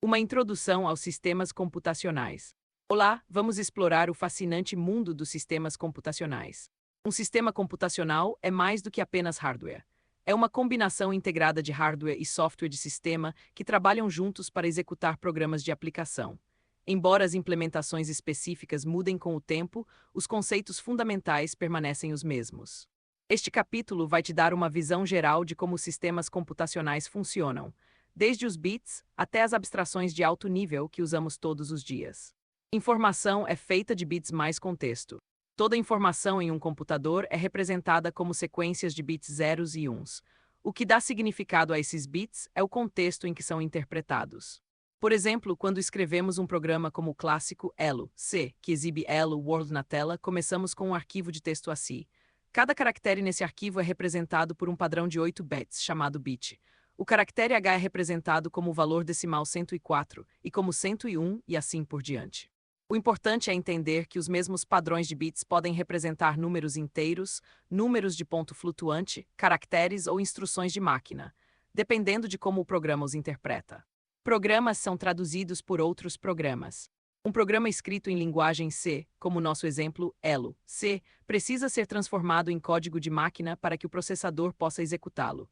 Uma introdução aos sistemas computacionais. Olá, vamos explorar o fascinante mundo dos sistemas computacionais. Um sistema computacional é mais do que apenas hardware. É uma combinação integrada de hardware e software de sistema que trabalham juntos para executar programas de aplicação. Embora as implementações específicas mudem com o tempo, os conceitos fundamentais permanecem os mesmos. Este capítulo vai te dar uma visão geral de como os sistemas computacionais funcionam, desde os bits até as abstrações de alto nível que usamos todos os dias. Informação é feita de bits mais contexto. Toda informação em um computador é representada como sequências de bits zeros e uns. O que dá significado a esses bits é o contexto em que são interpretados. Por exemplo, quando escrevemos um programa como o clássico Elo, C, que exibe Hello World na tela, começamos com um arquivo de texto ASCII. Cada caractere nesse arquivo é representado por um padrão de 8 bits, chamado bit. O caractere H é representado como o valor decimal 104 e como 101 e assim por diante. O importante é entender que os mesmos padrões de bits podem representar números inteiros, números de ponto flutuante, caracteres ou instruções de máquina, dependendo de como o programa os interpreta. Programas são traduzidos por outros programas. Um programa escrito em linguagem C, como nosso exemplo Elo, C, precisa ser transformado em código de máquina para que o processador possa executá-lo.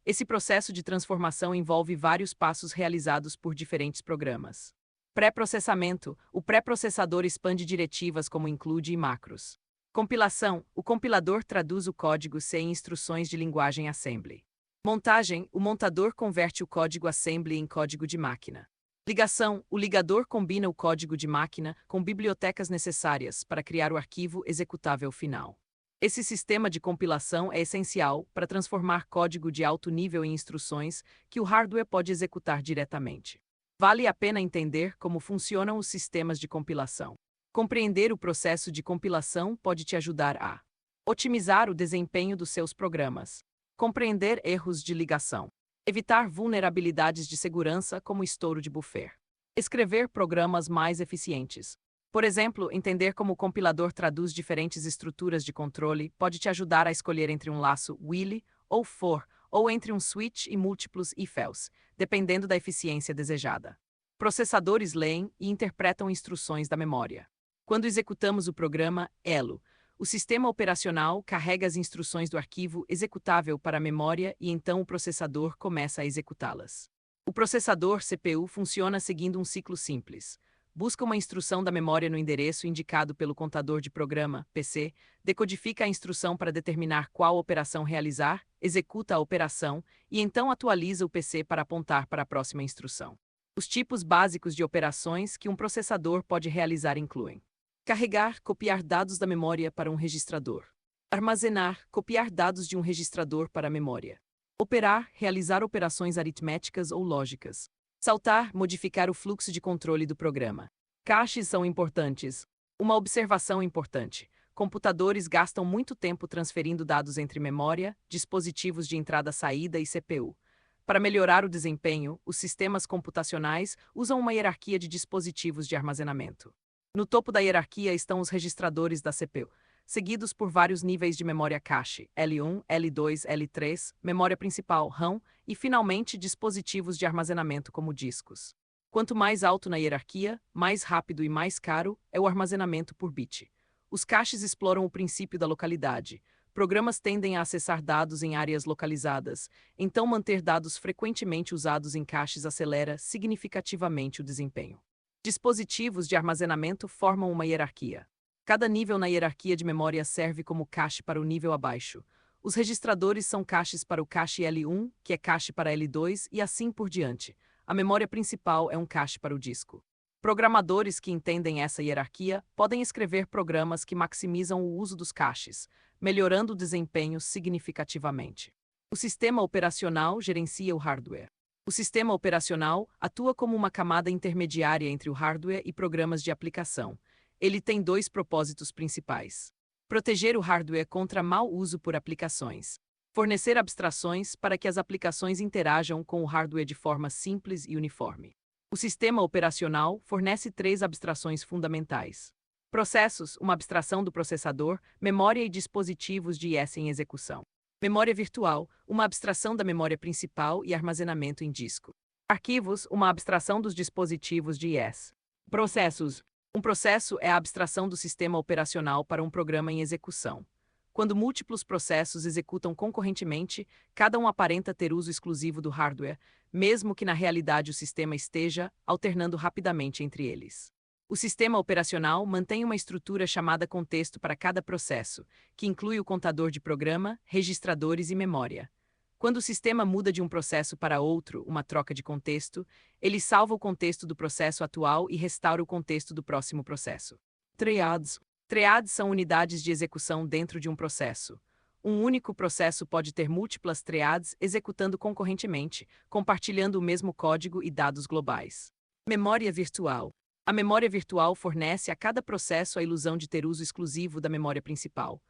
Esse processo de transformação envolve vários passos realizados por diferentes programas. Pré-processamento. O pré-processador expande diretivas como include e macros. Compilação. O compilador traduz o código C em instruções de linguagem assembly. Montagem. O montador converte o código assembly em código de máquina. Ligação. O ligador combina o código de máquina com bibliotecas necessárias para criar o arquivo executável final. Esse sistema de compilação é essencial para transformar código de alto nível em instruções que o hardware pode executar diretamente. Vale a pena entender como funcionam os sistemas de compilação. Compreender o processo de compilação pode te ajudar a otimizar o desempenho dos seus programas, compreender erros de ligação, evitar vulnerabilidades de segurança como estouro de buffer, escrever programas mais eficientes. Por exemplo, entender como o compilador traduz diferentes estruturas de controle pode te ajudar a escolher entre um laço while ou for, ou entre um switch e múltiplos if-else, dependendo da eficiência desejada. Processadores leem e interpretam instruções da memória. Quando executamos o programa Elo, o sistema operacional carrega as instruções do arquivo executável para a memória e então o processador começa a executá-las. O processador CPU funciona seguindo um ciclo simples. Busca uma instrução da memória no endereço indicado pelo contador de programa, PC, decodifica a instrução para determinar qual operação realizar, executa a operação e então atualiza o PC para apontar para a próxima instrução. Os tipos básicos de operações que um processador pode realizar incluem: carregar, copiar dados da memória para um registrador. Armazenar, copiar dados de um registrador para a memória. Operar, realizar operações aritméticas ou lógicas. Saltar, modificar o fluxo de controle do programa. Caches são importantes. Uma observação importante: computadores gastam muito tempo transferindo dados entre memória, dispositivos de entrada-saída e CPU. Para melhorar o desempenho, os sistemas computacionais usam uma hierarquia de dispositivos de armazenamento. No topo da hierarquia estão os registradores da CPU, seguidos por vários níveis de memória cache, L1, L2, L3, memória principal, RAM, e finalmente dispositivos de armazenamento como discos. Quanto mais alto na hierarquia, mais rápido e mais caro é o armazenamento por bit. Os caches exploram o princípio da localidade. Programas tendem a acessar dados em áreas localizadas, então manter dados frequentemente usados em caches acelera significativamente o desempenho. Dispositivos de armazenamento formam uma hierarquia. Cada nível na hierarquia de memória serve como cache para o nível abaixo. Os registradores são caches para o cache L1, que é cache para L2 e assim por diante. A memória principal é um cache para o disco. Programadores que entendem essa hierarquia podem escrever programas que maximizam o uso dos caches, melhorando o desempenho significativamente. O sistema operacional gerencia o hardware. O sistema operacional atua como uma camada intermediária entre o hardware e programas de aplicação. Ele tem dois propósitos principais: proteger o hardware contra mau uso por aplicações, fornecer abstrações para que as aplicações interajam com o hardware de forma simples e uniforme. O sistema operacional fornece três abstrações fundamentais: processos, uma abstração do processador, memória e dispositivos de IS em execução. Memória virtual, uma abstração da memória principal e armazenamento em disco. Arquivos, uma abstração dos dispositivos de IS. Processos. Um processo é a abstração do sistema operacional para um programa em execução. Quando múltiplos processos executam concorrentemente, cada um aparenta ter uso exclusivo do hardware, mesmo que na realidade o sistema esteja alternando rapidamente entre eles. O sistema operacional mantém uma estrutura chamada contexto para cada processo, que inclui o contador de programa, registradores e memória. Quando o sistema muda de um processo para outro, uma troca de contexto, ele salva o contexto do processo atual e restaura o contexto do próximo processo. Triads. Triads são unidades de execução dentro de um processo. Um único processo pode ter múltiplas triads executando concorrentemente, compartilhando o mesmo código e dados globais. Memória virtual. A memória virtual fornece a cada processo a ilusão de ter uso exclusivo da memória principal.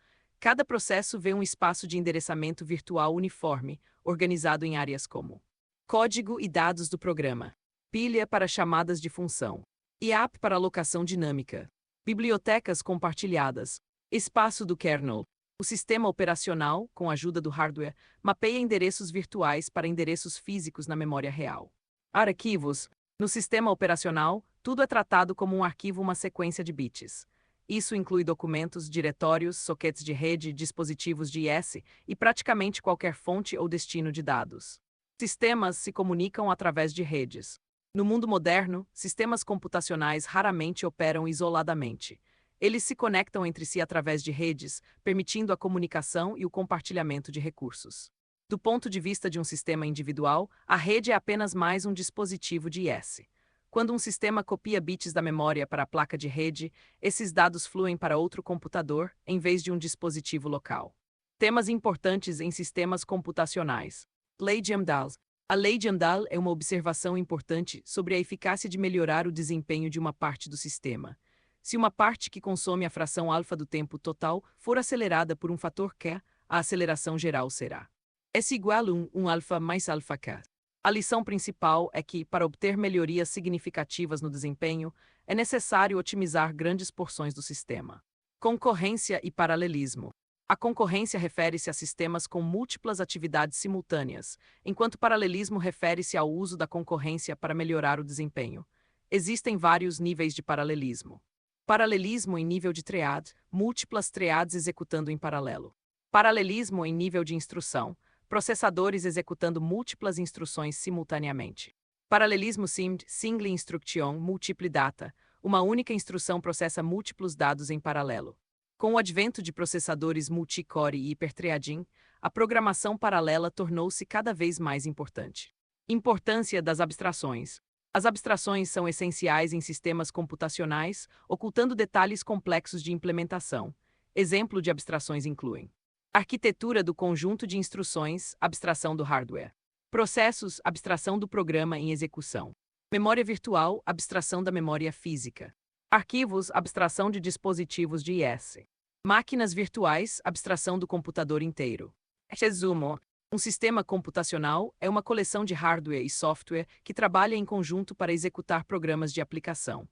Cada processo vê um espaço de endereçamento virtual uniforme, organizado em áreas como código e dados do programa, pilha para chamadas de função, IAP para alocação dinâmica, bibliotecas compartilhadas, espaço do kernel. O sistema operacional, com a ajuda do hardware, mapeia endereços virtuais para endereços físicos na memória real. Arquivos. No sistema operacional, tudo é tratado como um arquivo, uma sequência de bits. Isso inclui documentos, diretórios, sockets de rede, dispositivos de IS e praticamente qualquer fonte ou destino de dados. Sistemas se comunicam através de redes. No mundo moderno, sistemas computacionais raramente operam isoladamente. Eles se conectam entre si através de redes, permitindo a comunicação e o compartilhamento de recursos. Do ponto de vista de um sistema individual, a rede é apenas mais um dispositivo de IS. Quando um sistema copia bits da memória para a placa de rede, esses dados fluem para outro computador, em vez de um dispositivo local. Temas importantes em sistemas computacionais. Lei de Amdahl. A lei de Amdahl é uma observação importante sobre a eficácia de melhorar o desempenho de uma parte do sistema. Se uma parte que consome a fração alfa do tempo total for acelerada por um fator K, a aceleração geral será S igual a 1 alfa mais alfa K. A lição principal é que, para obter melhorias significativas no desempenho, é necessário otimizar grandes porções do sistema. Concorrência e paralelismo. A concorrência refere-se a sistemas com múltiplas atividades simultâneas, enquanto paralelismo refere-se ao uso da concorrência para melhorar o desempenho. Existem vários níveis de paralelismo. Paralelismo em nível de triad, múltiplas triads executando em paralelo. Paralelismo em nível de instrução, processadores executando múltiplas instruções simultaneamente. Paralelismo SIMD, Single Instruction Multiple Data, uma única instrução processa múltiplos dados em paralelo. Com o advento de processadores multicore e hiperthreading, a programação paralela tornou-se cada vez mais importante. Importância das abstrações. As abstrações são essenciais em sistemas computacionais, ocultando detalhes complexos de implementação. Exemplo de abstrações incluem arquitetura do conjunto de instruções, abstração do hardware. Processos, abstração do programa em execução. Memória virtual, abstração da memória física. Arquivos, abstração de dispositivos de IS. Máquinas virtuais, abstração do computador inteiro. Resumo. Um sistema computacional é uma coleção de hardware e software que trabalha em conjunto para executar programas de aplicação.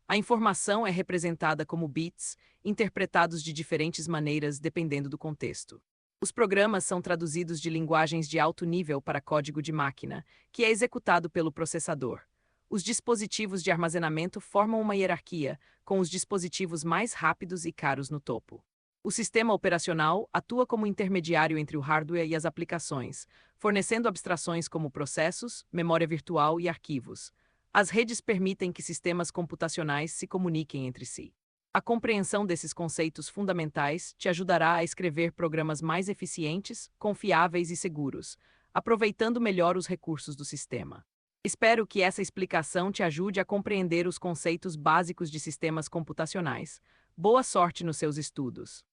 A informação é representada como bits, interpretados de diferentes maneiras dependendo do contexto. Os programas são traduzidos de linguagens de alto nível para código de máquina, que é executado pelo processador. Os dispositivos de armazenamento formam uma hierarquia, com os dispositivos mais rápidos e caros no topo. O sistema operacional atua como intermediário entre o hardware e as aplicações, fornecendo abstrações como processos, memória virtual e arquivos. As redes permitem que sistemas computacionais se comuniquem entre si. A compreensão desses conceitos fundamentais te ajudará a escrever programas mais eficientes, confiáveis e seguros, aproveitando melhor os recursos do sistema. Espero que essa explicação te ajude a compreender os conceitos básicos de sistemas computacionais. Boa sorte nos seus estudos!